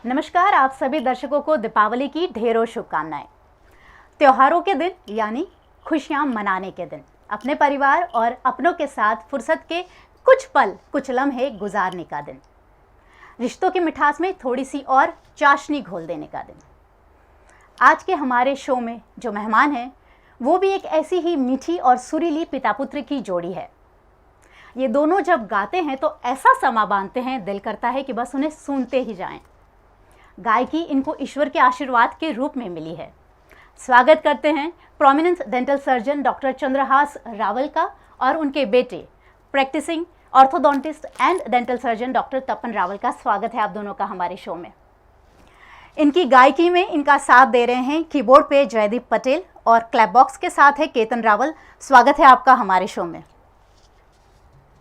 नमस्कार, आप सभी दर्शकों को दीपावली की ढेरों शुभकामनाएं। त्योहारों के दिन यानी खुशियां मनाने के दिन अपने परिवार और अपनों के साथ फुर्सत के कुछ पल, कुछ लम्हे गुजारने का दिन, रिश्तों की मिठास में थोड़ी सी और चाशनी घोल देने का दिन। आज के हमारे शो में जो मेहमान हैं वो भी एक ऐसी ही मीठी और सुरीली पिता पुत्र की जोड़ी है। ये दोनों जब गाते हैं तो ऐसा समा बांधते हैं, दिल करता है कि बस उन्हें सुनते ही जाएं। गायकी इनको ईश्वर के आशीर्वाद के रूप में मिली है। स्वागत करते हैं prominent dental surgeon doctor Chandrahas Rawal का और उनके बेटे practising orthodontist and dental surgeon doctor Tapan Rawal का। स्वागत है आप दोनों का हमारे शो में। इनकी गायकी में इनका साथ दे रहे हैं कीबोर्ड पे जयदीप पटेल और क्लैप बॉक्स के साथ है केतन रावल। स्वागत है आपका हमारे शो में।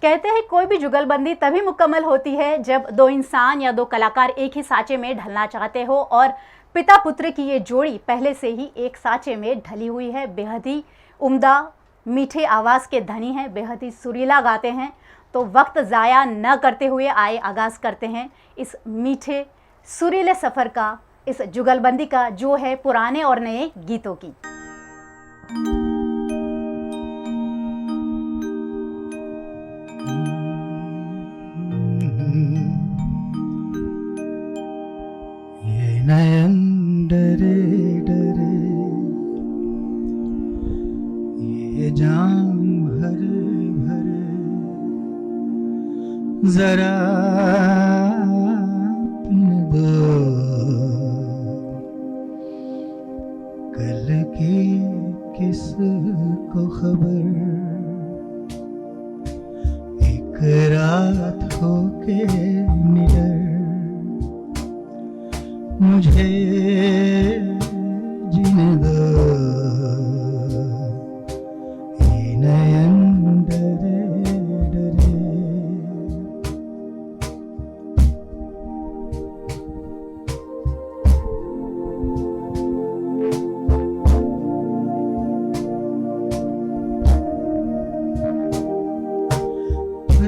कहते हैं कोई भी जुगलबंदी तभी मुकम्मल होती है जब दो इंसान या दो कलाकार एक ही साँचे में ढलना चाहते हो, और पिता पुत्र की ये जोड़ी पहले से ही एक साँचे में ढली हुई है। बेहद ही उम्दा मीठे आवाज़ के धनी हैं, बेहद ही सुरीला गाते हैं। तो वक्त ज़ाया न करते हुए आए आगाज़ करते हैं इस मीठे सुरीले सफ़र का, इस जुगलबंदी का जो है पुराने और नए गीतों की। नयन डरे डरे, ये जाम भरे भरे, जरा पीने दो कल की किसको खबर, एक रात होके निडर मुझे जीने दो, ये नयन डरे डरे।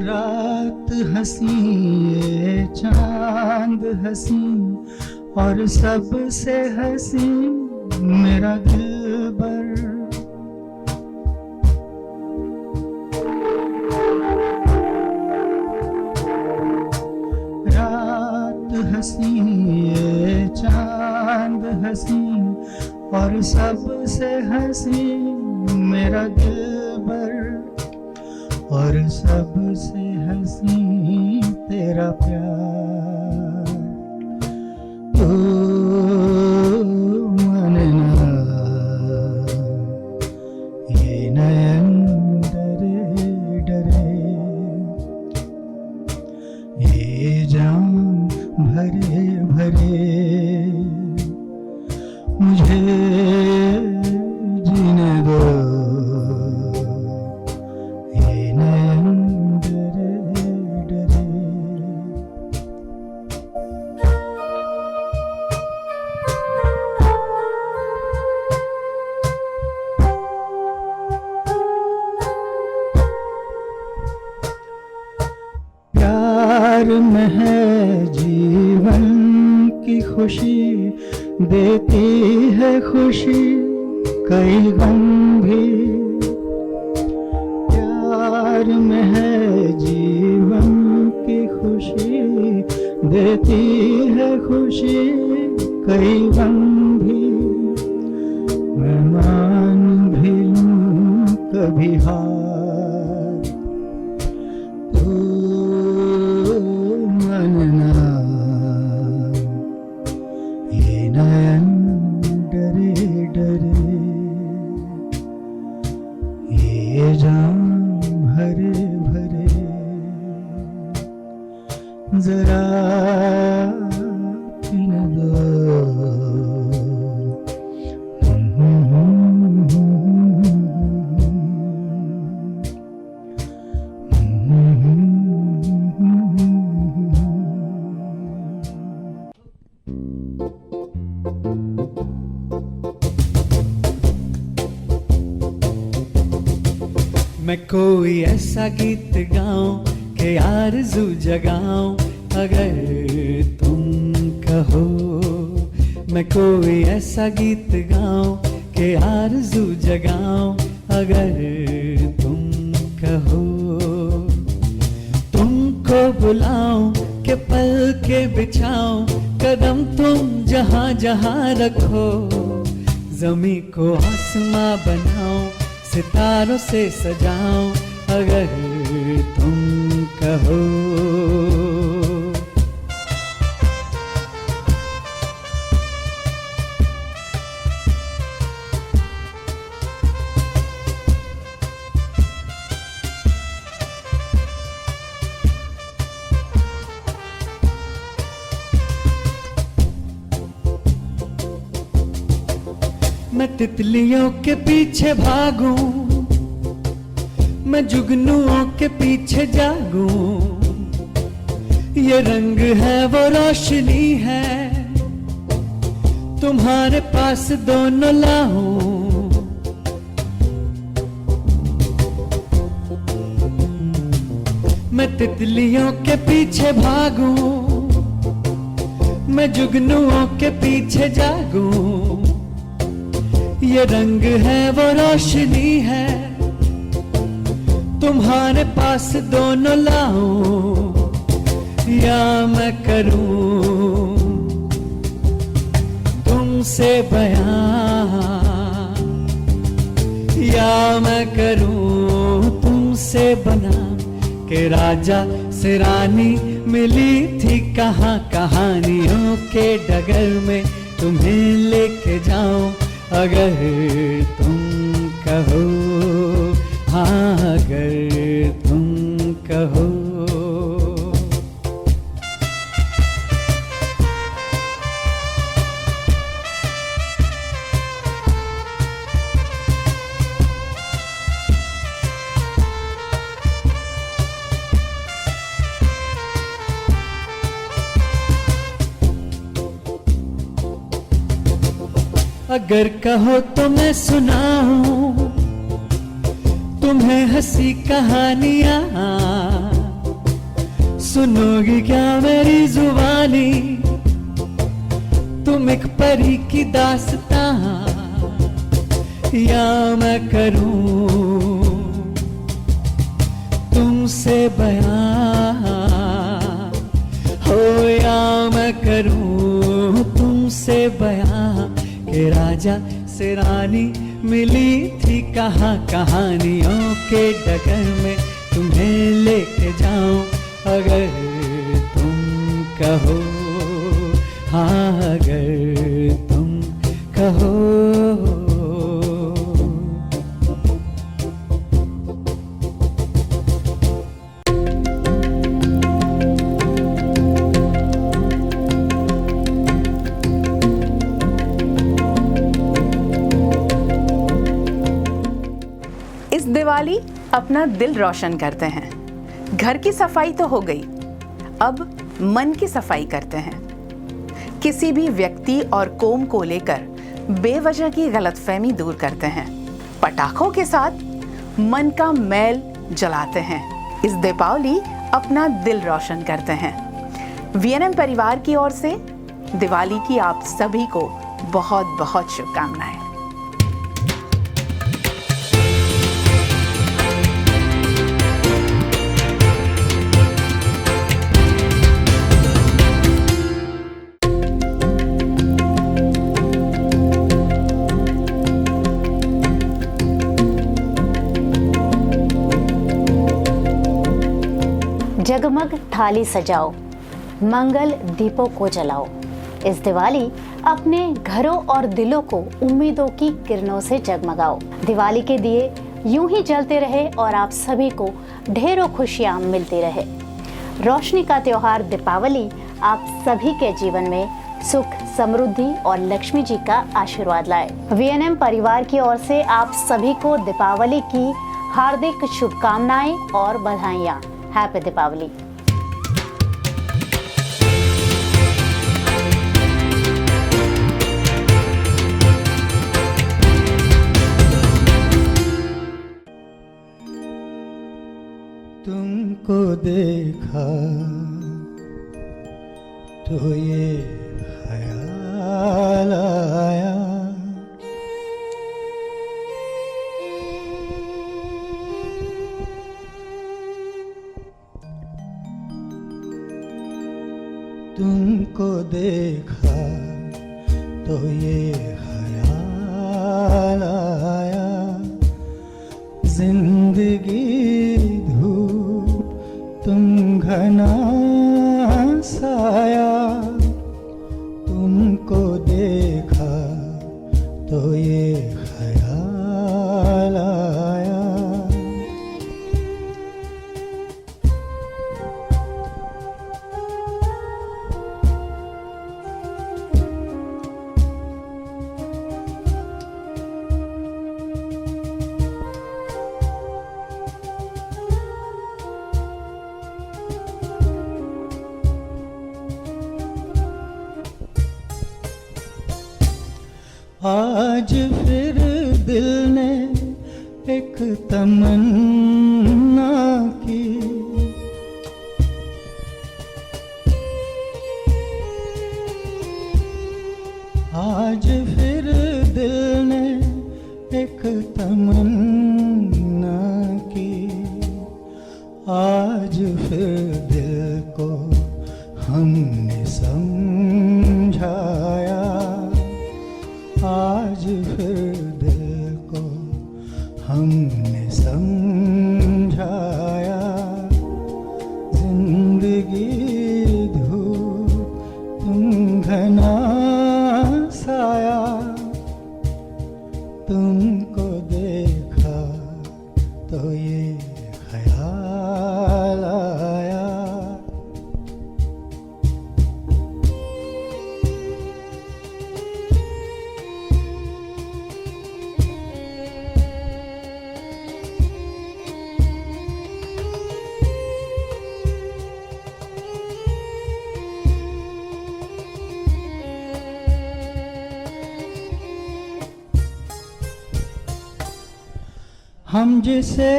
रात हंसी ये चांद हंसी और सबसे हंसी मेरा दिलबर, रात हंसी ये चांद हंसी और सबसे हंसी मेरा दिलबर, और सबसे हंसी तेरा प्यार। मनना ये नयन डरे डरे, ये जाम भरे भरे, मुझे जीने दो, ये नयन डरे डरे। प्यार में है जीवन की खुशी, देती है खुशी कई गम भी। प्यार में है जीवन की खुशी, देती है खुशी कई गम भी। मैं मान भी लूं कभी हार, नयन डरे डरे, ये जाम भरे भरे, जरा पीने दो। मैं कोई ऐसा गीत गाऊं कि आरज़ू जगाऊं, अगर तुम कहो मैं कोई ऐसा गीत गाऊं कि आरज़ू जगाऊं, अगर तुम कहो तुमको बुलाऊं कि पल के बिछाऊं, कदम तुम जहां जहां रखो, ज़मीं को आसमां बनाऊं, सितारों से सजाऊं, अगर तुम कहो। मैं तितलियों के पीछे भागूं, मैं जुगनुओं के पीछे जागूं, ये रंग है वो रोशनी है, तुम्हारे पास दोनों लाऊं। मैं तितलियों के पीछे भागूं, मैं जुगनुओं के पीछे जागूं, ये रंग है वो रोशनी है, तुम्हारे पास दोनों लाऊं, या मैं करूं तुमसे बयां, या मैं करूं तुमसे बना के राजा से रानी मिली थी कहाँ, कहानियों के डगर में तुम्हें लेके जाऊं, अगर तुम कहो, हाँ अगर तुम कहो। अगर कहो तो मैं सुनाऊं तुम्हें हंसी कहानियां, सुनोगी क्या मेरी जुबानी, तुम एक परी की दास्तां, या मैं करूं तुमसे बयां, हो या मैं करूं तुमसे बयां, के राजा से रानी मिली थी कहाँ, कहानियों के डगर में तुम्हें लेके जाऊं, अगर तुम कहो, हाँ अगर तुम कहो। दिवाली अपना दिल रोशन करते हैं। घर की सफाई तो हो गई, अब मन की सफाई करते हैं। किसी भी व्यक्ति और कौम को लेकर बेवजह की गलतफहमी दूर करते हैं। पटाखों के साथ मन का मैल जलाते हैं। इस दीपावली अपना दिल रोशन करते हैं। VNM परिवार की ओर से दिवाली की आप सभी को बहुत बहुत शुभकामनाएं। जगमग थाली सजाओ, मंगल दीपों को जलाओ। इस दिवाली अपने घरों और दिलों को उम्मीदों की किरणों से जगमगाओ। दिवाली के दिए यूं ही जलते रहे और आप सभी को ढेरों खुशियां मिलती रहे। रोशनी का त्योहार दीपावली आप सभी के जीवन में सुख, समृद्धि और लक्ष्मी जी का आशीर्वाद लाए। VNM परिवार की ओर से आप सभी को दीपावली की हार्दिक शुभकामनाएं और बधाइयाँ। हैप्पी दीपावली। तुमको देखा तो ये आया। तुमको देखा तो ये ख्याल आया, जिंदगी धूप तुम घना साया। तुमको देखा तो ये ख्याल आया। आज फिर दिल ने एक तमन्ना की, आज फिर दिल ने एक तमन्ना की। आज फिर दिल को हमने समझाया, आज फिर दिल को हमने समझाया। जिंदगी धूप तुम घना साया। तुमको देखा तो ये ख्याल आया। हम जिसे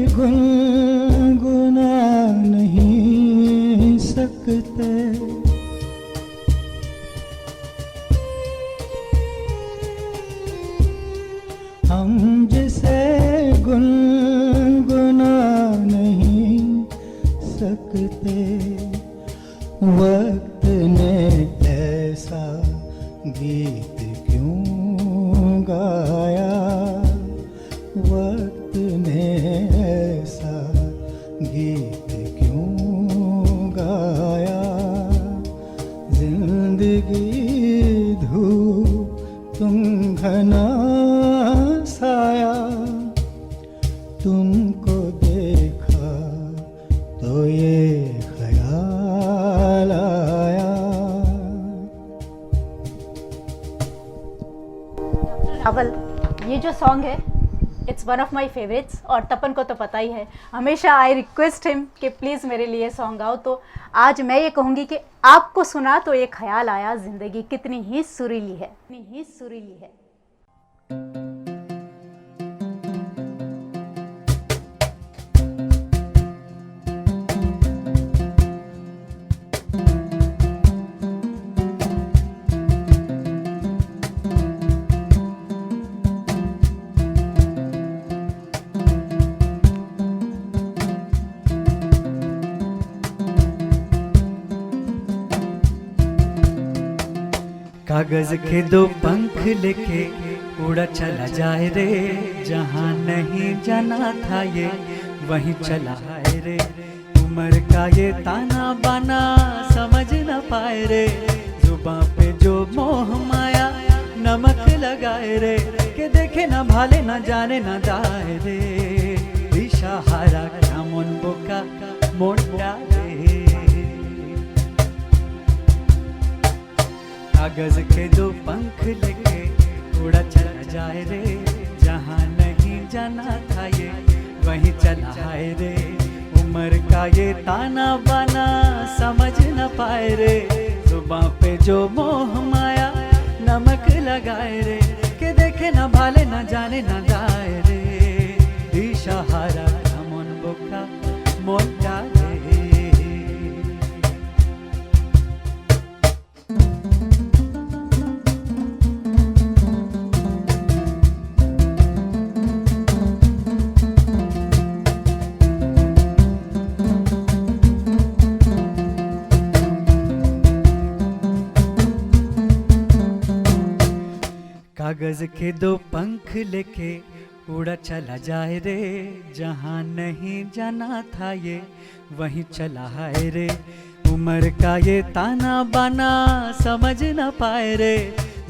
गुनगुना नहीं सकते, हम जिसे गुनगुना नहीं सकते। वक्त ने ऐसा गीत क्यों गाया, वक्त ने ऐसा गीत क्यों गाया। जिंदगी धूप तुम घना साया। तुमको देखा तो ये ख्याल आया। रावल, ये जो सॉन्ग है it's one of my favourites, और तपन को तो पता ही है, हमेशा आई रिक्वेस्ट हिम कि प्लीज़ मेरे लिए सॉन्ग गाओ। तो आज मैं ये कहूँगी कि आपको सुना तो ये ख्याल आया, ज़िंदगी कितनी ही सुरीली है, कितनी ही सुरीली है। कागज के दो पंख लेके उड़ा चला जाए रे, जहाँ नहीं जाना था ये वहीं चला है रे। उम्र का ये ताना बाना समझ न पाए रे, जुबां पे जो मोह माया नमक लगाए रे। के देखे न भाले न जाने न दाए रे, दिशाहारा क्या मन बोका मोटा रे। कागज के दो पंख लेके उड़ा चला जाए रे, जहाँ नहीं जाना था ये वहीं चला है रे। उम्र का ये ताना बाना समझ न पाए रे, जुबां पे जो मोह माया नमक लगाए रे। के देखे न भाले न जाने न गाए रे, दिशाहारा का मन बोका मोटा रे। कागज के दो पंख लेके उड़ा चला जाए रे, जहाँ नहीं जाना था ये वहीं चला है रे। उम्र का ये ताना बाना समझ न पाए रे,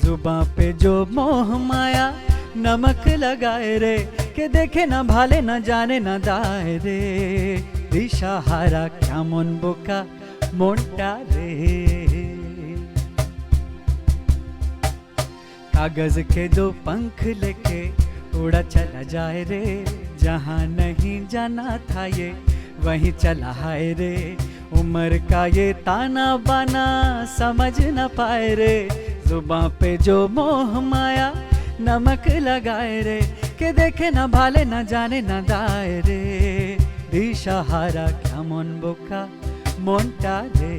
जुबां पे जो मोह माया नमक लगाए रे, के देखे न भाले न जाने न दाए रे। दिशाहारा क्या मन बोका मोंटा रे। कागज के दो पंख लेके उड़ा चला जाए रे, जहाँ नहीं जाना था ये वहीं चला है रे। उम्र का ये ताना बाना समझ न पाए रे, जुबां पे जो मोह माया नमक लगाए रे, के देखे न भाले न जाने न दाए रे। दिशाहारा क्या मन बोका मोंटा रे।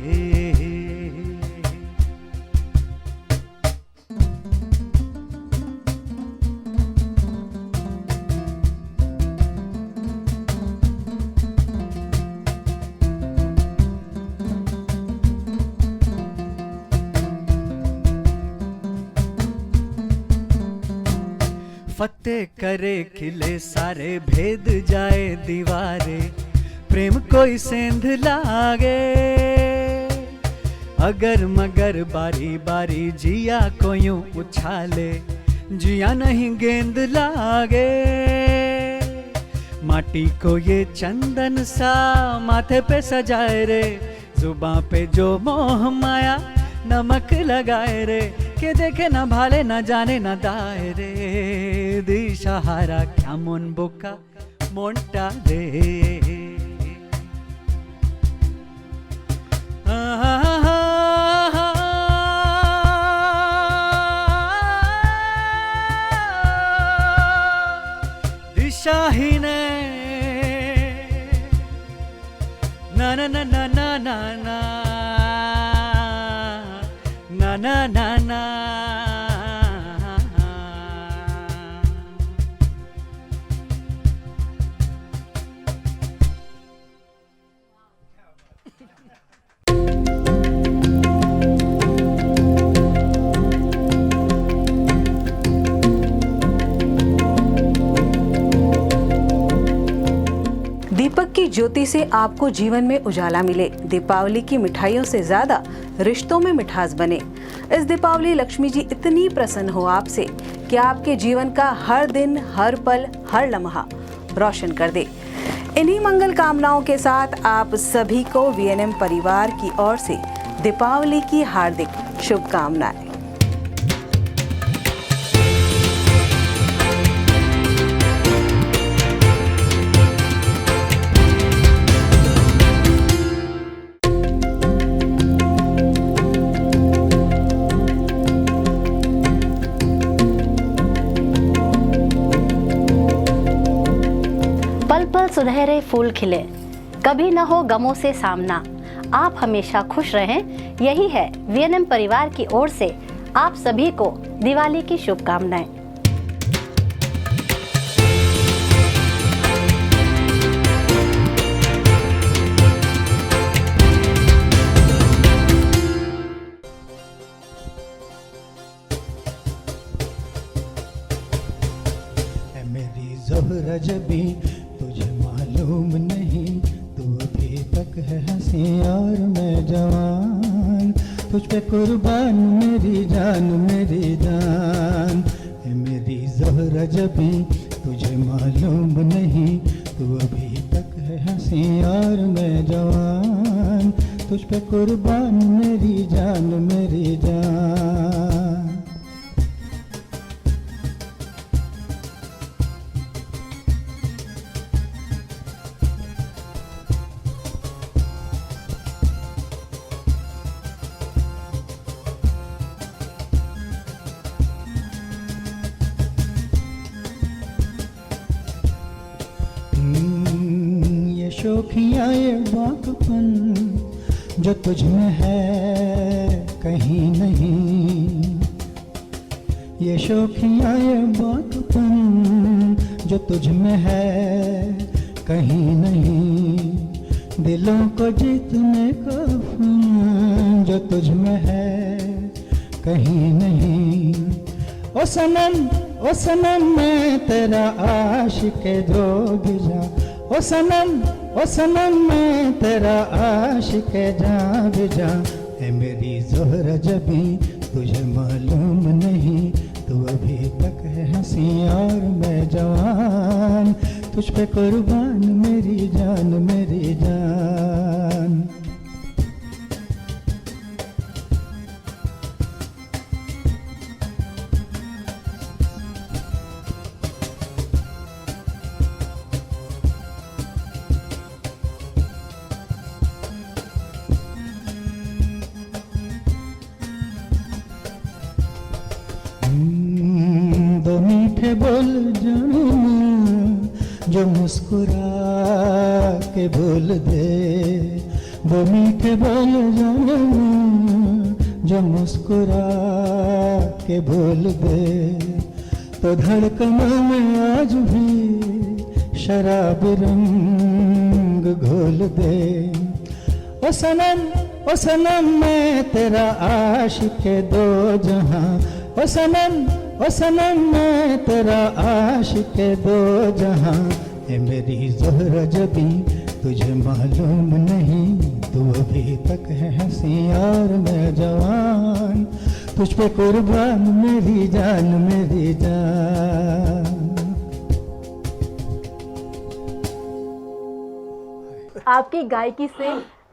फतेह करे खिले सारे भेद जाए दीवारे, प्रेम कोई सेंध लागे। अगर मगर बारी बारी जिया को यूं उछाले, जिया नहीं गेंद लागे। माटी को ये चंदन सा माथे पे सजाए रे, जुबां पे जो मोह माया नमक लगाए रे, के देखे न भाले न जाने न दाए रे। दिशाहारा क्या मन बोका मोंटा रे। दिशाहीन ना ना ना ना ना ना ना ना ना ना ना। दीपक की ज्योति से आपको जीवन में उजाला मिले। दीपावली की मिठाइयों से ज्यादा रिश्तों में मिठास बने। इस दीपावली लक्ष्मी जी इतनी प्रसन्न हो आपसे कि आपके जीवन का हर दिन, हर पल, हर लम्हा रोशन कर दे। इन्हीं मंगल कामनाओं के साथ आप सभी को VNM परिवार की ओर से दीपावली की हार्दिक शुभकामनाएं। सुनहरे फूल खिले, कभी न हो गमों से सामना, आप हमेशा खुश रहें, यही है VNM परिवार की ओर से आप सभी को दिवाली की शुभकामनाएं। मेरी ज़ोहरा जबी तुझे मालूम नहीं, तू अभी तक है हंसी और मैं जवान, तुझ पे कुर्बान मेरी जान मेरी जान। मेरी ज़ोहरा जबी तुझे मालूम नहीं, तू अभी तक है हंसी और मैं जवान, तुझ पे कुर्बान मेरी जान मेरी जान। शौखियाँ ये बाकपन जो तुझ में है कहीं नहीं, ये शौखियाँ ये बाकपन जो तुझ में है कहीं नहीं, दिलों को जीतने का फन जो तुझ में है कहीं नहीं। ओ सनम मैं तेरा आशिक जोगिजा, ओ सनम मैं तेरा आशिक जान बिजा। है मेरी ज़ोहरा जबी तुझे मालूम नहीं, तू अभी तक है हंसी और मैं जवान, तुझ पे कुर्बान मेरी जान मेरी जान। दो मीठे बोल जानू जो मुस्कुरा के बोल दे, दो मीठे बोल जानू जो मुस्कुरा के बोल दे, तो धड़कनों में आज भी शराब रंग घोल दे। ओ सनम मैं तेरा आशिक दो जहां, ओ सनम मैं तेरा आशिक दो जहां। है मेरी ज़ोहरा जबी तुझे मालूम नहीं, तू अभी तक है हंसी और मैं जवान, तुझ पे कुर्बान मेरी जान मेरी जान। आपकी गायकी से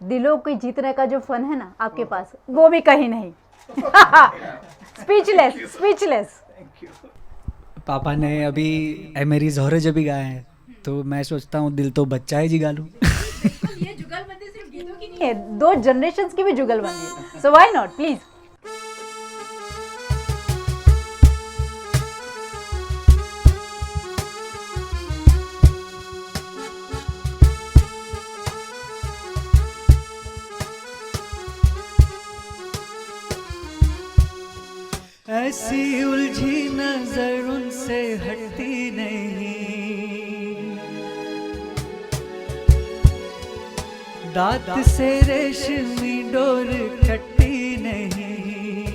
दिलों को जीतने का जो फन है ना आपके पास, वो भी कहीं नहीं। स्पीचलेस। पापा ने अभी ए मेरी ज़ोहरा जबी गाया है, तो मैं सोचता हूँ दिल तो बच्चा है जी गा लूँ। ये जुगलबंदी सिर्फ गीतों की नहीं है, दो जनरेशंस की भी जुगलबंदी है, सो व्हाई नॉट प्लीज। ऐसी उलझी नजर उनसे हटती नहीं, दांत से रेशमी डोर कटती नहीं,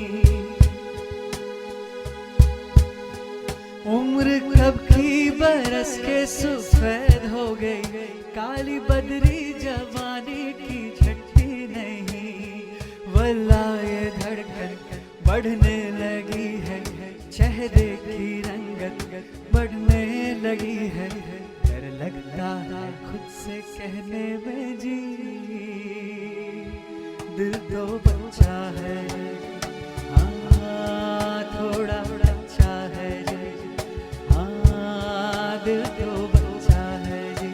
उम्र कब की बरस के सफेद हो गई, काली बदरी जवानी की झटती नहीं। वल्ला ये धड़कन बढ़ने लगी है, चेहरे की रंगत बढ़ने लगी है, डर लगता है खुद से कहने में जी, दिल तो बच्चा है, हाँ थोड़ा बच्चा है जी, हाँ दिल तो बच्चा है जी।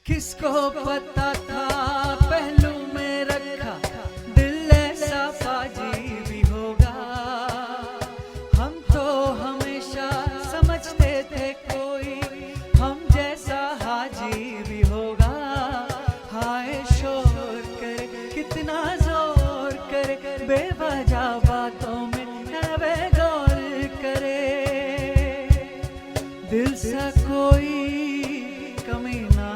किसको पता था पहलू में रखा दिल ऐसा बाजी भी होगा, हम तो हमेशा समझते थे कोई हम जैसा हाजी भी होगा। हाय शोर करे कितना जोर करे, बेवजह बातों में बेगौर करे, दिल सा कोई कमी ना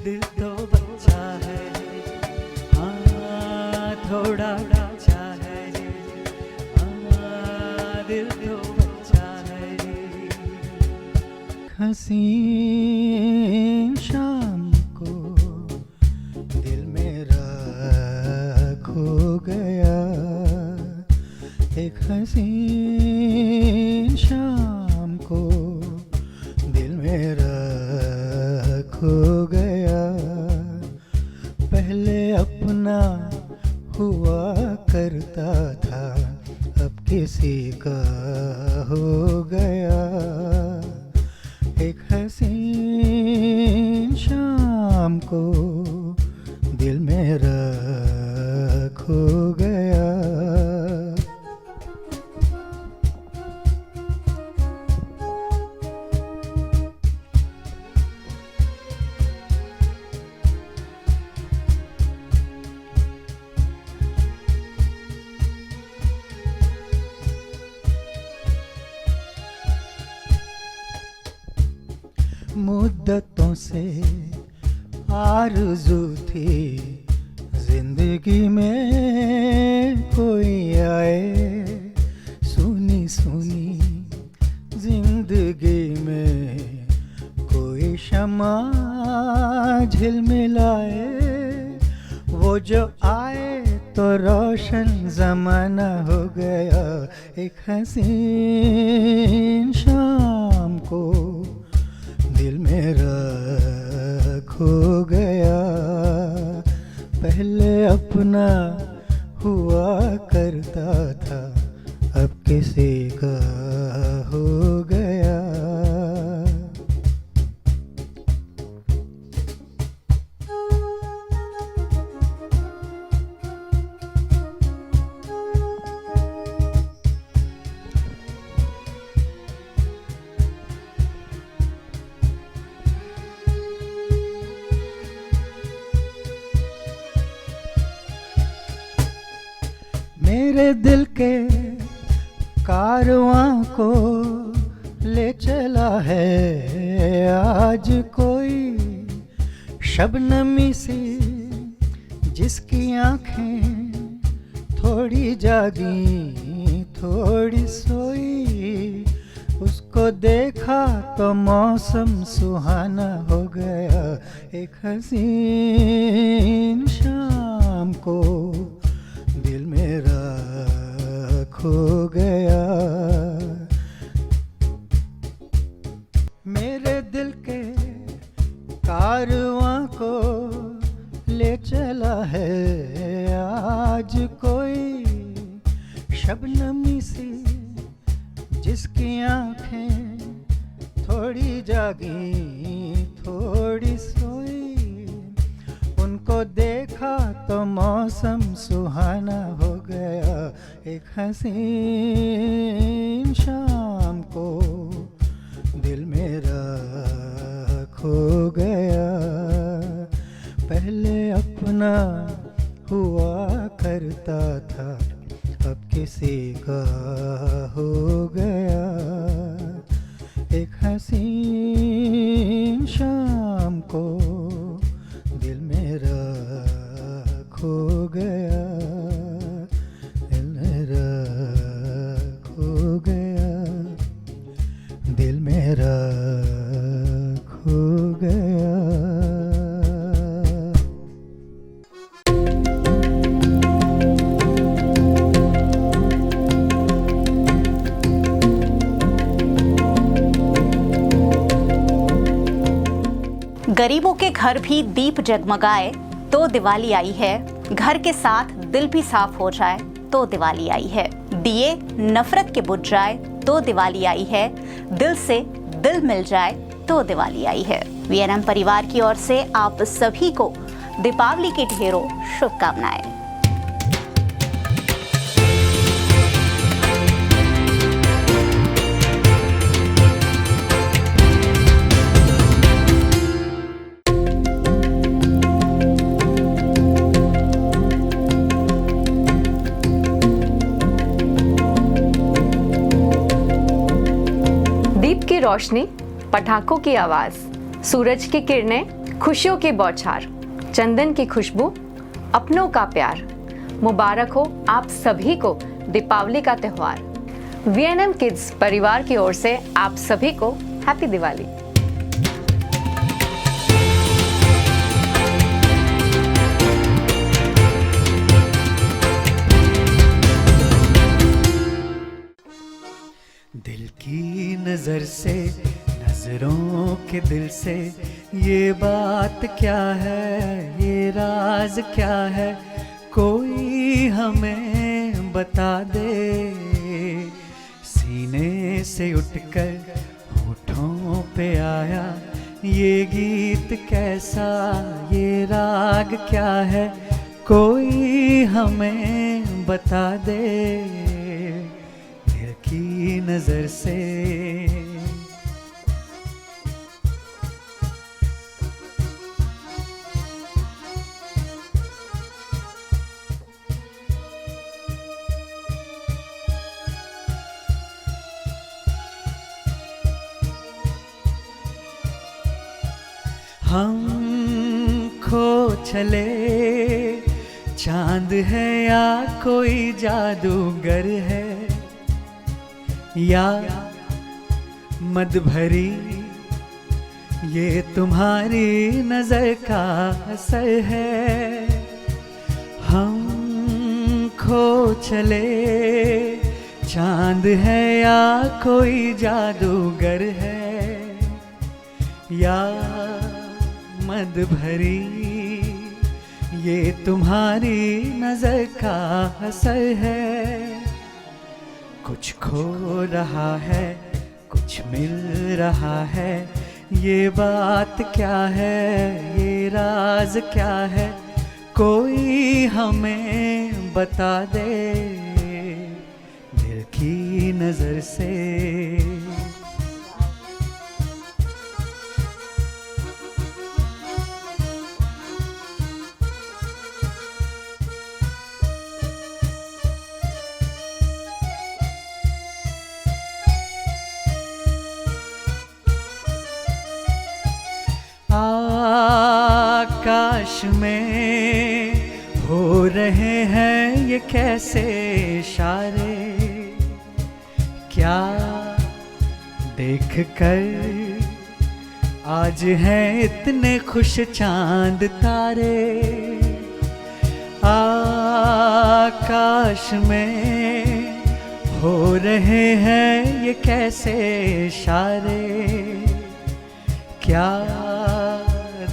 दिल तो बच्चा है, हाँ थोड़ा बच्चा है जी, हाँ दिल तो बच्चा है जी। हंसी शाम को दिल मेरा खो गया, एक हंसी शाम को दिल मेरा खो गया, पहले अपना हुआ करता था अब किसी का हो गया, को दिल मेरा खो गया। मुद्दतों से आरज़ू थी जिंदगी में कोई आए, सुनी सुनी जिंदगी में कोई शमा झिलमिलाए। वो जो आए तो रोशन ज़माना हो गया। एक हसीन शाम को दिल मेरा खो गया। पहले अपना हुआ करता था, अब किसी का हो गया। मेरे दिल के कारवां को ले चला है आज कोई, शबनमी सी जिसकी आँखें थोड़ी जागी थोड़ी सोई। उसको देखा तो मौसम सुहाना हो गया। एक हसीन शाम को दिल मेरा खो गया। मेरे दिल के कारवां को ले चला है आज कोई, शबनमी सी जिसकी आँखें थोड़ी जागी थोड़ी सोई। उनको देखा तो मौसम सुहाना हो गया। एक हसीन शाम को दिल मेरा खो गया। पहले अपना हुआ करता था, अब किसी का हो गया। एक हसीन शाम को दिल मेरा खो गया। दिल मेरा खो गया। दिल मेरा खो गया। गरीबों के घर भी दीप जगमगाए तो दिवाली आई है, घर के साथ दिल भी साफ हो जाए तो दिवाली आई है, दिए नफरत के बुझ जाए तो दिवाली आई है, दिल से दिल मिल जाए तो दिवाली आई है। वीएनएम परिवार की ओर से आप सभी को दीपावली की ढेरों शुभकामनाएं। दीप की रोशनी, पटाखों की आवाज, सूरज की किरणें, खुशियों की बौछार, चंदन की खुशबू, अपनों का प्यार। मुबारक हो आप सभी को दीपावली का त्योहार। वीएनएम किड्स परिवार की ओर से आप सभी को हैप्पी दिवाली। दिल की नजर से, नजरों के दिल से, ये बात क्या है, ये राज क्या है, कोई हमें बता दे। सीने से उठकर होठों पे आया ये गीत कैसा, ये राग क्या है, कोई हमें बता दे दिल की नजर से। हम खो चले, चांद है या कोई जादूगर है, या मद भरी ये तुम्हारी नजर का असर है। हम खो चले, चांद है या कोई जादूगर है, या मद भरी ये तुम्हारी नजर का असर है। कुछ खो रहा है, कुछ मिल रहा है, ये बात क्या है, ये राज क्या है, कोई हमें बता दे दिल की नजर से। आकाश में हो रहे हैं ये कैसे इशारे, क्या देख कर आज हैं इतने खुश चांद तारे। आकाश में हो रहे हैं ये कैसे इशारे, क्या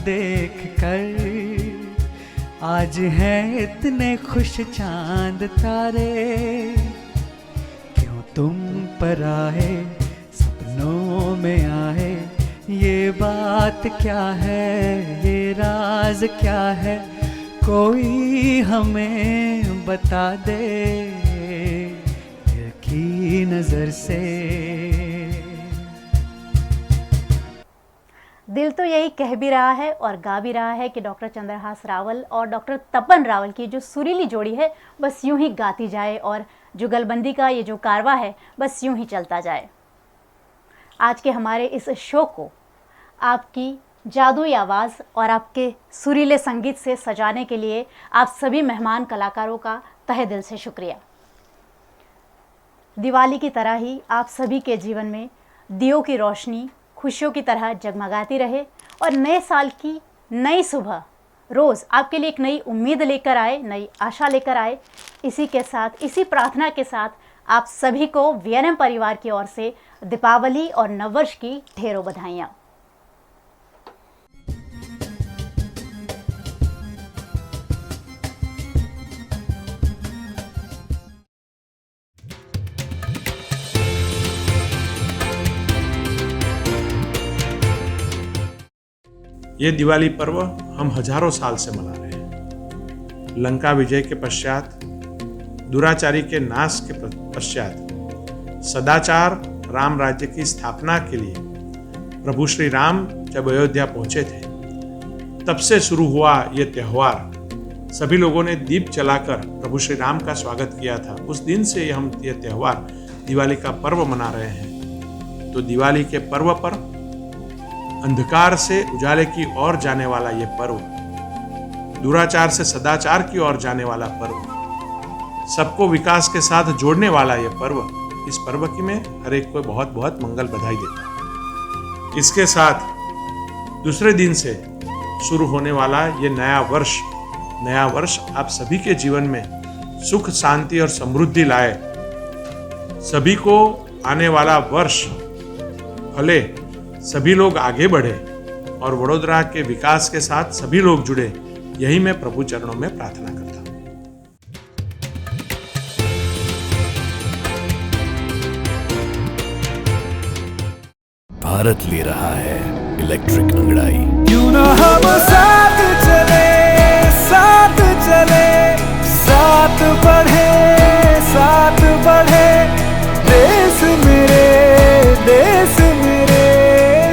देख कर आज हैं इतने खुश चांद तारे। क्यों तुम पर आए, सपनों में आए, ये बात क्या है, ये राज क्या है, कोई हमें बता दे दिल की नजर से। दिल तो यही कह भी रहा है और गा भी रहा है कि डॉक्टर चंद्रहास रावल और डॉक्टर तपन रावल की जो सुरीली जोड़ी है बस यूं ही गाती जाए और जुगलबंदी का ये जो कारवा है बस यूं ही चलता जाए। आज के हमारे इस शो को आपकी जादुई आवाज़ और आपके सुरीले संगीत से सजाने के लिए आप सभी मेहमान कलाकारों का तहे दिल से शुक्रिया। दिवाली की तरह ही आप सभी के जीवन में दियों की रोशनी खुशियों की तरह जगमगाती रहे और नए साल की नई सुबह रोज़ आपके लिए एक नई उम्मीद लेकर आए, नई आशा लेकर आए। इसी के साथ, इसी प्रार्थना के साथ आप सभी को वीएनएम परिवार की ओर से दीपावली और नववर्ष की ढेरों बधाइयाँ। ये दिवाली पर्व हम हजारों साल से मना रहे हैं। लंका विजय के पश्चात, दुराचारी के नाश के पश्चात, सदाचार राम राज्य की स्थापना के लिए प्रभु श्री राम जब अयोध्या पहुंचे थे, तब से शुरू हुआ ये त्यौहार। सभी लोगों ने दीप जलाकर प्रभु श्री राम का स्वागत किया था। उस दिन से हम ये त्यौहार दिवाली का पर्व मना रहे हैं। तो दिवाली के पर्व पर अंधकार से उजाले की ओर जाने वाला ये पर्व, दुराचार से सदाचार की ओर जाने वाला पर्व, सबको विकास के साथ जोड़ने वाला ये पर्व, इस पर्व की मैं हर एक को बहुत बहुत मंगल बधाई देता हूँ। इसके साथ दूसरे दिन से शुरू होने वाला ये नया वर्ष आप सभी के जीवन में सुख, शांति और समृद्धि लाए। सभी को आने वाला वर्ष फले, सभी लोग आगे बढ़े और वडोदरा के विकास के साथ सभी लोग जुड़े, यही मैं प्रभु चरणों में प्रार्थना करता हूँ। भारत ले रहा है इलेक्ट्रिक अंगड़ाई। क्यों ना हम साथ चले, साथ चले, साथ बढ़े, साथ बढ़े, देश मेरे, देश मेरे।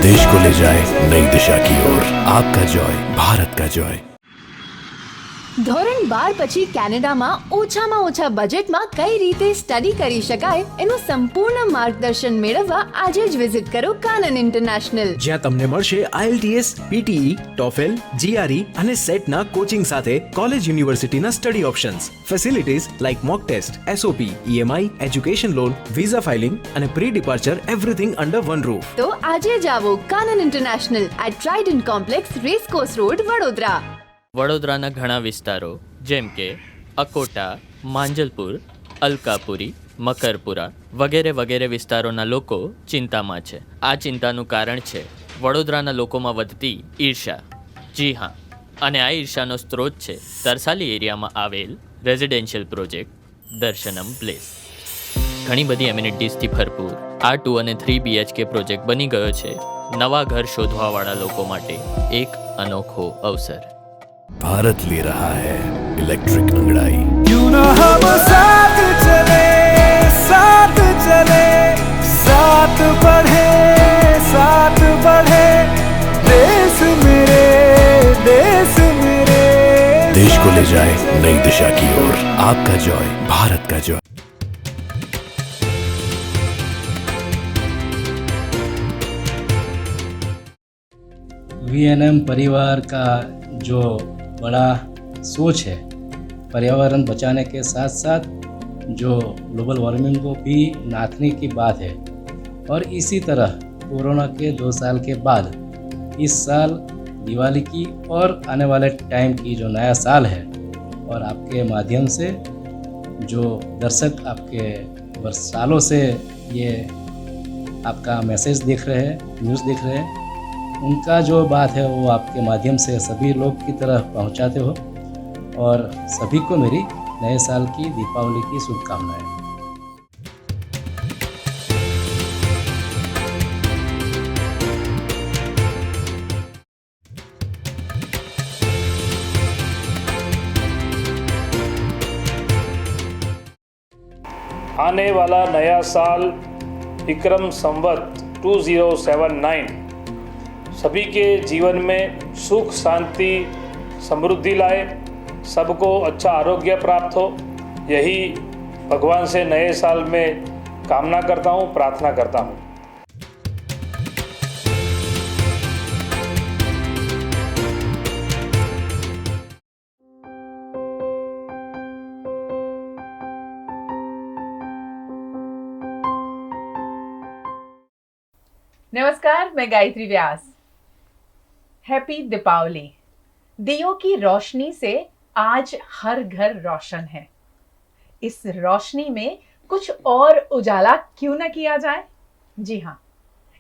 देश को ले जाए नई दिशा की ओर। आपका जॉय, भारत का जॉय। ધોરણ 12 પછી કેનેડામાં ઓછામાં ઓછા બજેટમાં કઈ રીતે સ્ટડી કરી શકાય એનું સંપૂર્ણ માર્ગદર્શન મેળવવા આજે જ વિઝિટ કરો કાનન ઇન્ટરનેશનલ, જ્યાં તમને મળશે IELTS, PTE, TOEFL, GRE અને સેટના કોચિંગ સાથે કોલેજ યુનિવર્સિટીના study options, facilities like mock test, SOP, EMI, education loan, visa filing અને pre departure everything under one roof. તો આજે જ આવો Kanan international at Trident complex, racecourse road, Vadodara. વડોદરાના ઘણા વિસ્તારો જેમ કે અકોટા, માંજલપુર, અલકાપુરી, મકરપુરા વગેરે વગેરે વિસ્તારોના લોકો ચિંતામાં છે. આ ચિંતાનું કારણ છે વડોદરાના લોકોમાં વધતી ઈર્ષા. જી હા, અને આ ઈર્ષાનો સ્ત્રોત છે તરસાલી એરિયામાં આવેલ રેઝિડેન્શિયલ પ્રોજેક્ટ દર્શનમ પ્લેસ. ઘણી બધી એમ્યુનિટીઝથી ભરપૂર આ 2 અને 3 BHK પ્રોજેક્ટ બની ગયો છે નવા ઘર શોધવાવાળા લોકો માટે એક અનોખો અવસર. भारत ले रहा है इलेक्ट्रिक अंगड़ाई। क्यों ना हम साथ चले, साथ चले, साथ बढ़े, साथ बढ़े, देश मेरे, देश मेरे। देश को ले जाए नई दिशा की ओर। आपका जॉय, भारत का जॉय। VNM परिवार का जो बड़ा सोच है पर्यावरण बचाने के साथ साथ जो ग्लोबल वार्मिंग को भी नाथने की बात है, और इसी तरह कोरोना के 2 साल के बाद इस साल दिवाली की और आने वाले टाइम की जो नया साल है, और आपके माध्यम से जो दर्शक आपके सालों से ये आपका मैसेज देख रहे हैं, न्यूज़ देख रहे हैं, उनका जो बात है वो आपके माध्यम से सभी लोग की तरह पहुंचाते हो, और सभी को मेरी नए साल की, दीपावली की शुभकामनाएं। आने वाला नया साल विक्रम संवत 2079 सभी के जीवन में सुख, शांति, समृद्धि लाए, सबको अच्छा आरोग्य प्राप्त हो, यही भगवान से नए साल में कामना करता हूँ, प्रार्थना करता हूँ। नमस्कार, मैं गायत्री व्यास। हैप्पी दीपावली। दियों की रोशनी से आज हर घर रोशन है। इस रोशनी में कुछ और उजाला क्यों न किया जाए? जी हाँ,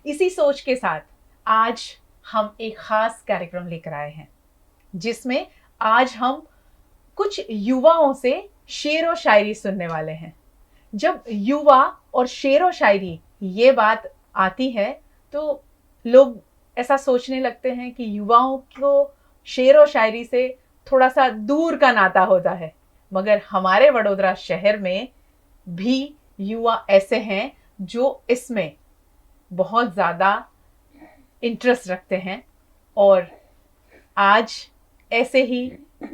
इसी सोच के साथ आज हम एक खास कार्यक्रम लेकर आए हैं, जिसमें आज हम कुछ युवाओं से शेर व शायरी सुनने वाले हैं। जब युवा और शेर व शायरी ये बात आती है तो लोग ऐसा सोचने लगते हैं कि युवाओं को शेर व शायरी से थोड़ा सा दूर का नाता होता है, मगर हमारे वडोदरा शहर में भी युवा ऐसे हैं जो इसमें बहुत ज़्यादा इंटरेस्ट रखते हैं, और आज ऐसे ही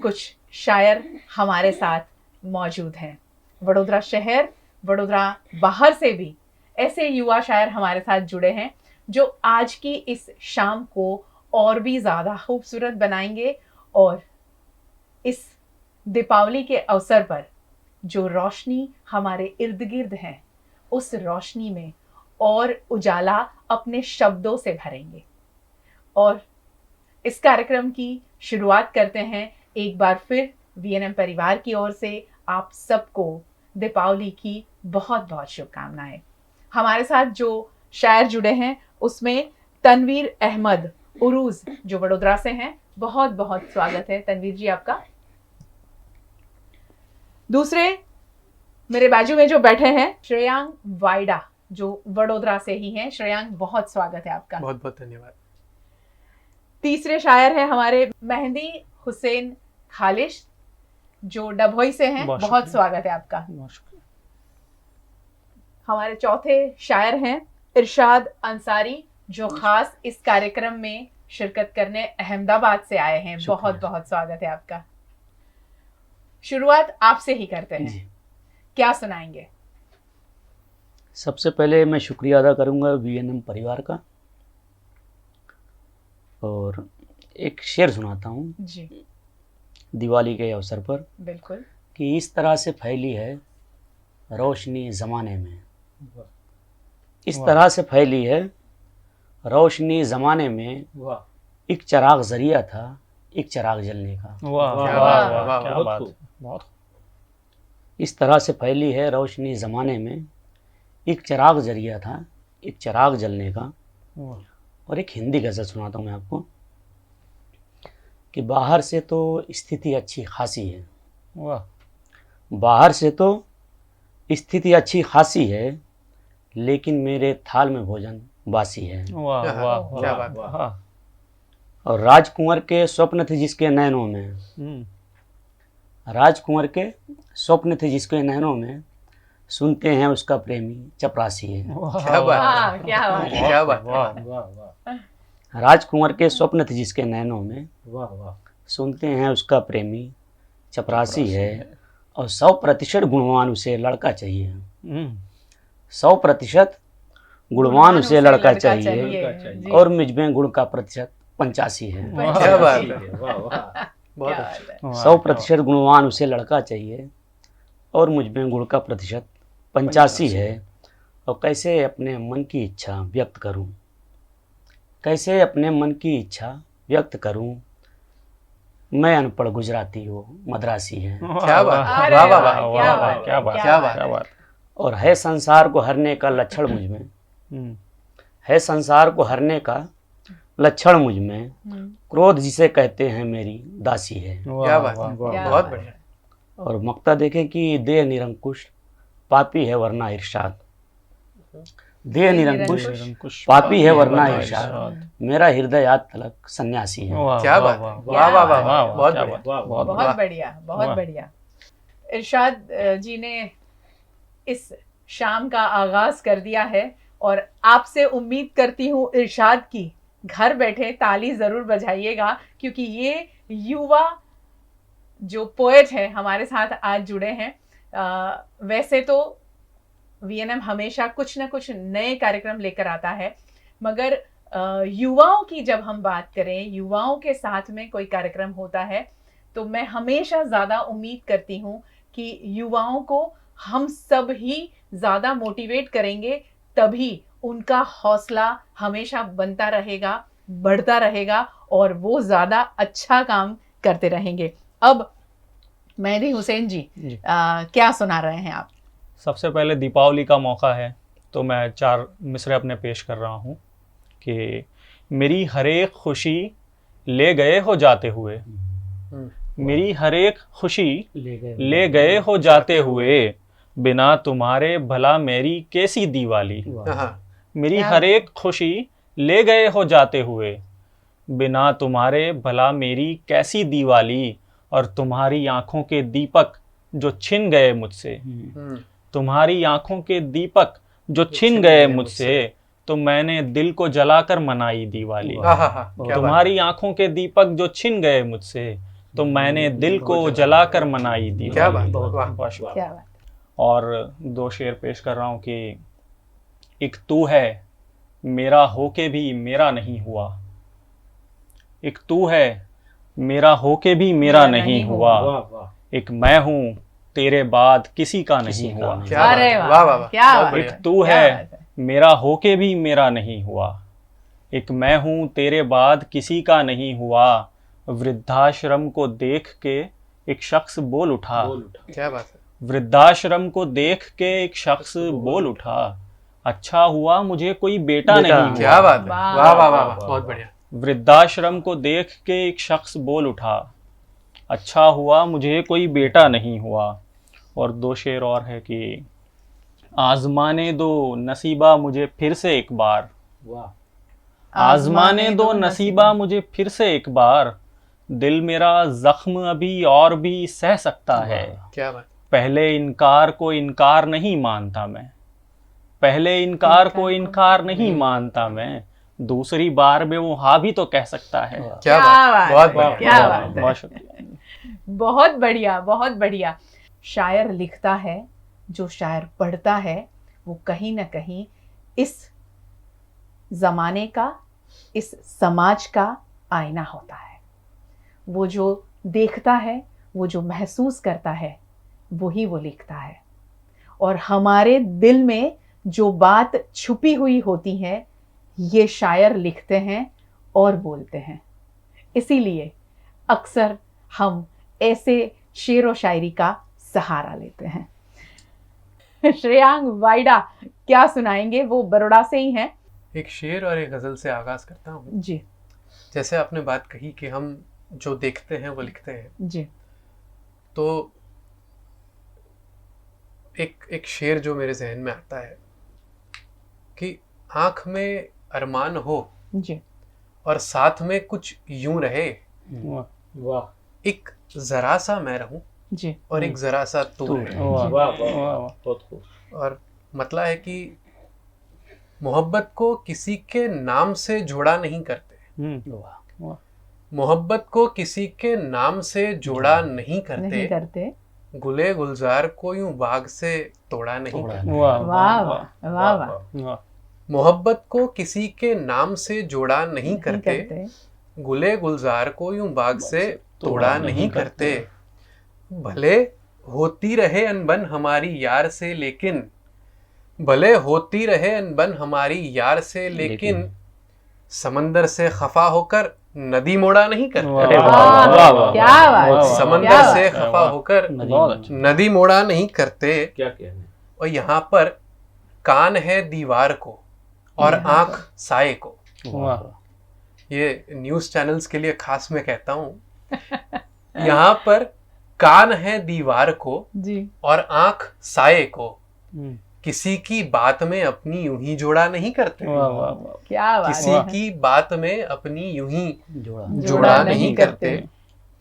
कुछ शायर हमारे साथ मौजूद हैं। वडोदरा शहर, वडोदरा बाहर से भी ऐसे युवा शायर हमारे साथ जुड़े हैं जो आज की इस शाम को और भी ज़्यादा खूबसूरत बनाएंगे, और इस दीपावली के अवसर पर जो रोशनी हमारे इर्द गिर्द है उस रोशनी में और उजाला अपने शब्दों से भरेंगे। और इस कार्यक्रम की शुरुआत करते हैं एक बार फिर VNM परिवार की ओर से आप सबको दीपावली की बहुत बहुत शुभकामनाएं। हमारे साथ जो शायर जुड़े हैं उसमें तनवीर अहमद उरूज जो वडोदरा से हैं, बहुत बहुत स्वागत है तनवीर जी आपका। दूसरे मेरे बाजू में जो बैठे हैं श्रेयांग वाइडा जो वडोदरा से ही हैं। श्रेयांग, बहुत स्वागत है आपका। बहुत बहुत धन्यवाद। तीसरे शायर हैं हमारे मेहंदी हुसैन खालिश, जो डभोई से हैं। बहुत स्वागत है आपका। हमारे चौथे शायर हैं इरशाद अंसारी, जो खास इस कार्यक्रम में शिरकत करने अहमदाबाद से आए हैं। बहुत बहुत स्वागत है आपका। शुरुआत आपसे ही करते हैं, क्या सुनाएंगे? सबसे पहले मैं शुक्रिया अदा करूंगा वीएनएम परिवार का, और एक शेर सुनाता हूँ जी, दिवाली के अवसर पर। बिल्कुल। कि इस तरह से फैली है रोशनी ज़माने में, इस तरह से फैली है रोशनी ज़माने में, एक चिराग ज़रिया था एक चिराग जलने का। वाह वाह वाह, क्या बात, बहुत। इस तरह से फैली है रोशनी ज़माने में, एक चिराग ज़रिया था एक चिराग जलने का। और एक हिंदी गज़ल सुनाता हूँ मैं आपको कि बाहर से तो स्थिति अच्छी खासी है, वाह, बाहर से तो स्थिति अच्छी खासी है, लेकिन मेरे थाल में भोजन बासी है। वाह वाह, क्या बात, वाह। और राजकुंवर के स्वप्न थे जिसके नैनों में, राजकुंवर के स्वप्न थे जिसके नैनों में, सुनते हैं उसका प्रेमी चपरासी है। क्या बात, क्या बात, क्या बात, वाह। राजकुंवर के स्वप्न थे जिसके नैनों में, वाह वाह, सुनते हैं उसका प्रेमी चपरासी है। और 100% गुणवान उसे लड़का चाहिए, 100% गुणवान उसे लड़का चाहिए, और मुझ में गुण का प्रतिशत 85 है। क्या बात है, वाह वाह, बहुत अच्छा। 100% गुणवान उसे लड़का चाहिए, और मुझ में गुण का प्रतिशत 85 है। और कैसे अपने मन की इच्छा व्यक्त करूं, कैसे अपने मन की इच्छा व्यक्त करूं, मैं अनपढ़ गुजराती हो मद्रासी है। क्या बात, वाह वाह वाह, क्या बात, क्या बात। और है संसार को हरने का लक्षण मुझ में, है संसार को हरने का लक्षण मुझ में, क्रोध जिसे कहते हैं मेरी दासी है। क्या बात, बहुत बढ़िया। और मक्ता देखें कि देह निरंकुश पापी है वरना इरशाद, देह निरंकुश पापी है वरना इरशाद, मेरा हृदय आज तलक सन्यासी है। क्या बात, वाह वाह वाह, बहुत बढ़िया, बहुत बढ़िया, बहुत बढ़िया। इरशाद जी ने इस शाम का आगाज कर दिया है, और आपसे उम्मीद करती हूँ इरशाद की घर बैठे ताली जरूर बजाइएगा, क्योंकि ये युवा जो पोएट है हमारे साथ आज जुड़े हैं। वैसे तो वीएनएम हमेशा कुछ ना कुछ नए कार्यक्रम लेकर आता है, मगर युवाओं की जब हम बात करें, युवाओं के साथ में कोई कार्यक्रम होता है, तो मैं हमेशा ज़्यादा उम्मीद करती हूँ कि युवाओं को हम सब ही ज़्यादा मोटिवेट करेंगे, तभी उनका हौसला हमेशा बनता रहेगा, बढ़ता रहेगा, और वो ज़्यादा अच्छा काम करते रहेंगे। अब मेहंदी हुसैन जी, क्या सुना रहे हैं आप? सबसे पहले दीपावली का मौका है, तो मैं 4 मिसरे अपने पेश कर रहा हूँ कि मेरी हर एक खुशी ले गए हो जाते हुए, मेरी हर एक खुशी ले गए हो जाते हुए, बिना तुम्हारे भला मेरी कैसी दिवाली। मेरी हर एक खुशी ले गए हो जाते हुए, बिना तुम्हारे भला मेरी कैसी दिवाली। और तुम्हारी आंखों के दीपक जो छिन गए मुझसे, तुम्हारी आंखों के दीपक जो छिन गए मुझसे, तो मैंने दिल को जलाकर मनाई दिवाली। तुम्हारी आंखों के दीपक जो छिन गए मुझसे, तो मैंने दिल को जलाकर मनाई दिवाली। और 2 शेर पेश कर रहा हूँ कि एक तू है मेरा होके भी मेरा नहीं हुआ, एक तू है मेरा होके भी मेरा नहीं हुआ, एक मैं हूँ तेरे बाद किसी का नहीं हुआ। एक तू है मेरा होके भी मेरा नहीं हुआ, एक मैं हूँ तेरे बाद किसी का नहीं हुआ। वृद्धाश्रम को देख के एक शख्स बोल उठा, क्या बात है, वृद्धाश्रम को देख के एक शख्स बोल उठा, अच्छा हुआ मुझे कोई बेटा नहीं हुआ। क्या बात है, वाह वाह वाह, बहुत बढ़िया। वृद्धाश्रम को देख के एक शख्स बोल उठा, अच्छा हुआ मुझे कोई बेटा नहीं हुआ। और 2 शेर और है कि आजमाने दो नसीबा मुझे फिर से एक बार, वाह, आजमाने दो नसीबा मुझे फिर से एक बार, दिल मेरा जख्म अभी और भी सह सकता है। क्या बात। पहले इनकार को इनकार नहीं मानता मैं, पहले इनकार को इनकार नहीं मानता मैं, दूसरी बार में वो हाँ भी तो कह सकता है। क्या बात, बहुत है, क्या बात है। बहुत शुक्रिया। बहुत बढ़िया, बहुत बढ़िया। शायर लिखता है, जो शायर पढ़ता है वो कहीं ना कहीं इस जमाने का, इस समाज का आईना होता है। वो जो देखता है, वो जो महसूस करता है, वही वो लिखता है। और हमारे दिल में जो बात छुपी हुई होती है, ये शायर लिखते हैं और बोलते हैं। इसीलिए अक्सर हम ऐसे शेर व शायरी का सहारा लेते हैं। श्रेयांग वाइडा क्या सुनाएंगे? वो बड़ौदा से ही हैं। एक शेर और एक गज़ल से आगाज़ करता हूँ जी। जैसे आपने बात कही कि हम जो देखते हैं वो लिखते हैं जी। तो एक शेर जो मेरे जहन में आता है कि आँख में अरमान हो जी, और साथ में कुछ यूं रहे, वाह। एक जरा सा मैं रहूं जी, और एक जरा सा तू रहे। वाह वाह वाह, बहुत खूब। और मतलब है कि मोहब्बत को किसी के नाम से जोड़ा नहीं करते, मोहब्बत को किसी के नाम से जोड़ा नहीं करते, गुले गुलजार को यूं बाग से तोड़ा नहीं करते। वाह वाह वाह वाह। मोहब्बत को किसी के नाम से जोड़ा नहीं करते, गुले गुलजार को यूं बाग से तोड़ा नहीं करते। भले होती रहे अनबन हमारी यार से लेकिन, भले होती रहे अनबन हमारी यार से लेकिन समंदर से खफा होकर नदी मोड़ा नहीं करते। क्या बात, समंदर से खफा होकर नदी मोड़ा नहीं करते। क्या कहने। और यहाँ पर कान है दीवार को और आंख साए को। ये न्यूज़ चैनल्स के लिए खास मैं कहता हूँ, यहाँ पर कान है दीवार को जी और आंख साए को, किसी की बात में अपनी यूं ही जोड़ा नहीं करते। क्या बात किसी है। की बात में अपनी यूं ही जोड़ा नहीं करते।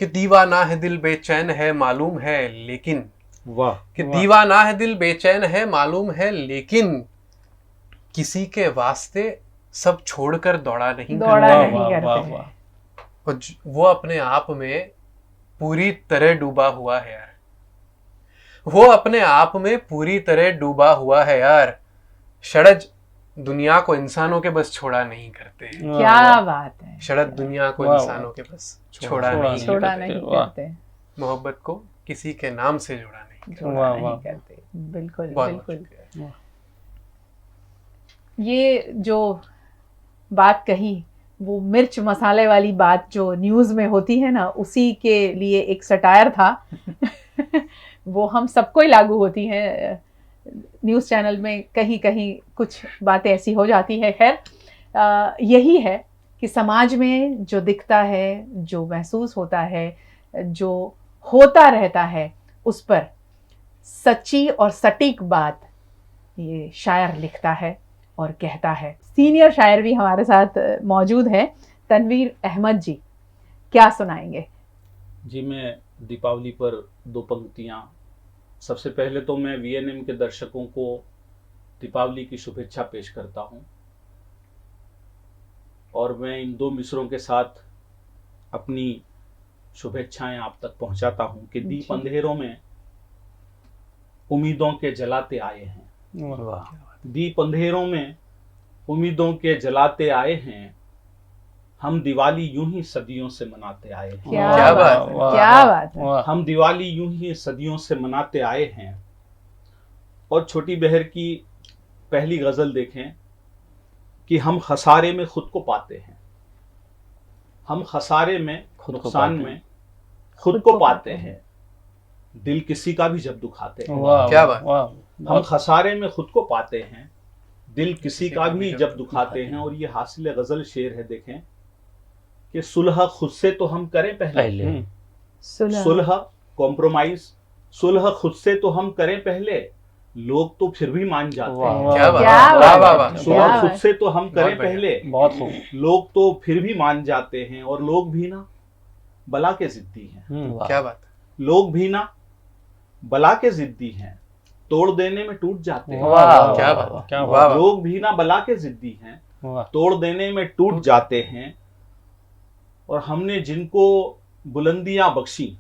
कि दीवाना है दिल बेचैन है मालूम है लेकिन, वाह। कि दीवाना है दिल बेचैन है मालूम है लेकिन, किसी के वास्ते सब छोड़कर दौड़ा नहीं करते। और वो अपने आप में पूरी तरह डूबा हुआ है यार, वो अपने आप में पूरी तरह डूबा हुआ है यार। शरद दुनिया को इंसानों के बस छोड़ा नहीं करते। क्या बात है। शरद दुनिया को इंसानों के बस छोड़ा नहीं करते। मोहब्बत को किसी के नाम से जोड़ा नहीं करते। बिल्कुल बहुत बिल्कुल। ये जो बात कही, वो मिर्च मसाले वाली बात जो न्यूज़ में होती है ना, उसी के लिए एक सटायर था। वो हम सबको ही लागू होती है। न्यूज़ चैनल में कहीं कहीं कुछ बातें ऐसी हो जाती है। खैर यही है कि समाज में जो दिखता है, जो महसूस होता है, जो होता रहता है, उस पर सच्ची और सटीक बात ये शायर लिखता है और कहता है। सीनियर शायर भी हमारे साथ मौजूद हैं, तनवीर अहमद जी, क्या सुनाएंगे? जी, मैं दीपावली पर दो पंक्तियाँ। सबसे पहले तो मैं वीएनएम के दर्शकों को दीपावली की शुभेच्छा पेश करता हूँ, और मैं इन दो मिसरों के साथ अपनी शुभेच्छाएं आप तक पहुँचाता हूँ कि दीप अंधेरों में उम्मीदों के जलाते आए हैं। दीप अंधेरों में उम्मीदों के जलाते आए हैं, हम दिवाली यूं ही सदियों से मनाते आए हैं। क्या बात है। हम दिवाली यूं ही सदियों से मनाते आए हैं। और छोटी बहर की पहली गजल देखें कि हम खसारे में खुद को पाते हैं, हम खसारे में नुकसान में खुद को पाते हैं, दिल किसी का भी जब दुखाते हैं। क्या बात। हम खसारे में खुद को पाते हैं, दिल किसी का भी जब दुखाते हैं। और ये हासिल गजल शेर है, देखें कि सुलह खुद से तो हम करें पहले, सुलह कॉम्प्रोमाइज, सुलह खुद से तो हम करें पहले, लोग तो फिर भी मान जाते हैं। क्या बात, सुबह खुद से तो हम करें पहले, बहुत खूब। लोग तो फिर भी मान जाते हैं, और लोग भी ना बला के जिद्दी हैं। क्या बात, लोग भी ना बला के जिद्दी हैं, तोड़ देने में टूट जाते हैं। क्या बात, क्या बात। लोग भी ना बला के जिद्दी हैं, तोड़ देने में टूट जाते हैं, और हमने जिनको बुलंदियां बख्शी,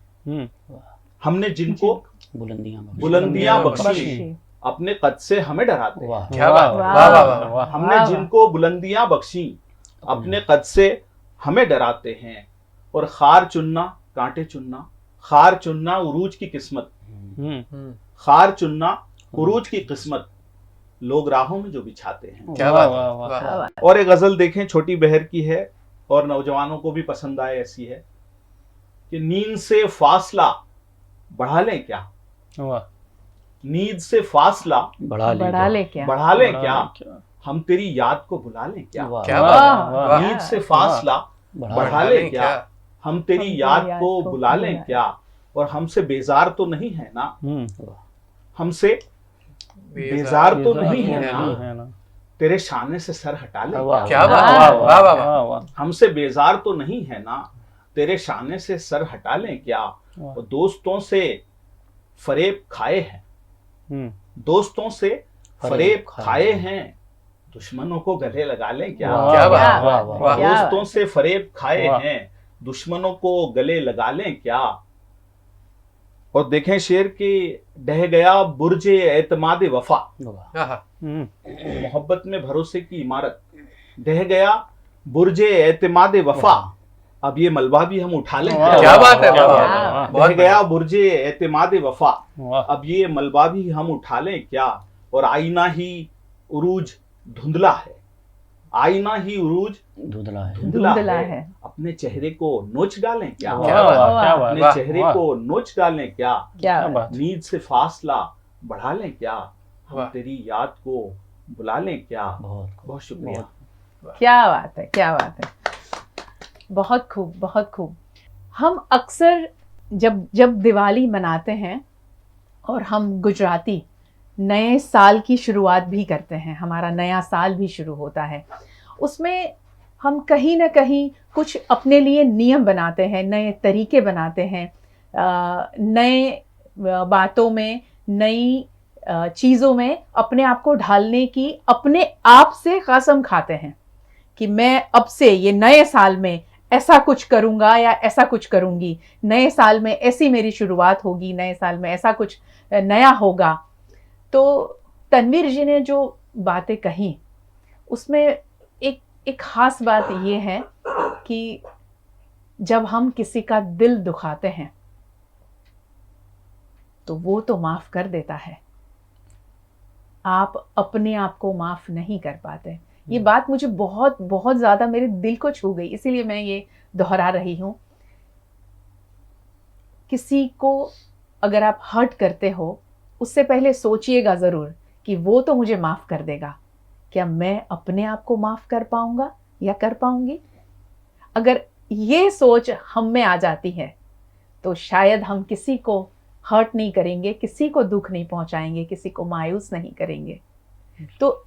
हमने जिनको बुलंदियां बख्शी, अपने कद से हमें डराते हैं। क्या बात, हमने जिनको बुलंदियां बख्शी, अपने कद से हमें डराते हैं, और खार चुनना कांटे चुनना, खार चुनना उरूज की किस्मत, खार चुनना उरूज की किस्मत, लोग राहों में जो बिछाते हैं। क्या बात। और एक गजल देखें, छोटी बहर की है और नौजवानों को भी पसंद आए, ऐसी है कि नींद से फासला बढ़ा लें क्या, नींद से फासला बढ़ा लें क्या, हम तेरी याद को बुला लें क्या। क्या बात, नींद से फासला बढ़ा लें क्या, हम तेरी याद को बुला लें क्या, और हमसे बेजार तो नहीं है ना, हमसे बेजार तो नहीं है ना, तेरे शाने से सर हटा ले। क्या बात, हमसे बेजार तो नहीं है ना, तेरे शाने से सर हटा लें क्या, और दोस्तों से फरेब खाए हैं, दोस्तों से फरेब खाए हैं, दुश्मनों को गले लगा लें क्या। क्या बात, दोस्तों से फरेब खाए हैं, दुश्मनों को गले लगा लें क्या। और देखें शेर की, ढह गया बुर्जे एतमाद वफा, मोहब्बत में भरोसे की इमारत, ढह गया बुर्जे एतमाद वफा, अब ये मलबा भी हम उठा लें क्या। क्या बात है, ढह गया बुर्जे एतमाद वफा, अब ये मलबा भी हम उठा लें क्या, और आईना ही उरूज धुंधला है, आईना ही उरूज धुंधला है, अपने चेहरे को नोच डालें क्या, अपने चेहरे को नोच डालें क्या, नींद से फासला बढ़ा लें क्या, हम तेरी याद को बुला लें क्या। बहुत शुक्रिया। क्या बात है, क्या बात है, बहुत खूब, बहुत खूब। हम अक्सर जब दिवाली मनाते हैं और हम गुजराती नए साल की शुरुआत भी करते हैं, हमारा नया साल भी शुरू होता है, उसमें हम कहीं ना कहीं कुछ अपने लिए नियम बनाते हैं, नए तरीके बनाते हैं, नए बातों में, नई चीज़ों में अपने आप को ढालने की अपने आप से कसम खाते हैं कि मैं अब से ये नए साल में ऐसा कुछ करूँगा या ऐसा कुछ करूँगी, नए साल में ऐसी मेरी शुरुआत होगी, नए साल में ऐसा कुछ नया होगा। तो तनवीर जी ने जो बातें कही उसमें एक ख़ास बात ये है कि जब हम किसी का दिल दुखाते हैं तो वो तो माफ़ कर देता है, आप अपने आप को माफ़ नहीं कर पाते। ये बात मुझे बहुत बहुत ज़्यादा मेरे दिल को छू गई, इसीलिए मैं ये दोहरा रही हूँ। किसी को अगर आप हर्ट करते हो, उससे पहले सोचिएगा ज़रूर कि वो तो मुझे माफ़ कर देगा, क्या मैं अपने आप को माफ़ कर पाऊँगा या कर पाऊँगी। अगर ये सोच हम में आ जाती है तो शायद हम किसी को हर्ट नहीं करेंगे, किसी को दुख नहीं पहुँचाएंगे, किसी को मायूस नहीं करेंगे। तो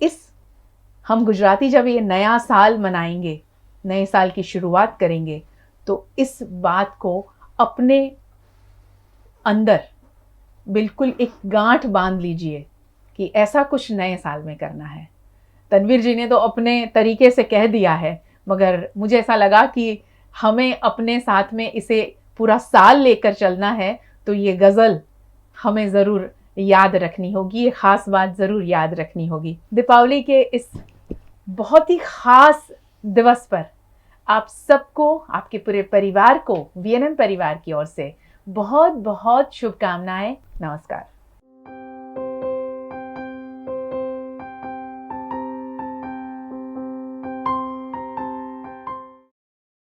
हम गुजराती जब ये नया साल मनाएंगे, नए साल की शुरुआत करेंगे, तो इस बात को अपने अंदर बिल्कुल एक गांठ बांध लीजिए कि ऐसा कुछ नए साल में करना है। तनवीर जी ने तो अपने तरीके से कह दिया है, मगर मुझे ऐसा लगा कि हमें अपने साथ में इसे पूरा साल लेकर चलना है, तो ये गज़ल हमें ज़रूर याद रखनी होगी, ये ख़ास बात ज़रूर याद रखनी होगी। दीपावली के इस बहुत ही ख़ास दिवस पर आप सबको, आपके पूरे परिवार को VNM परिवार की ओर से बहुत बहुत शुभकामनाएं। नमस्कार।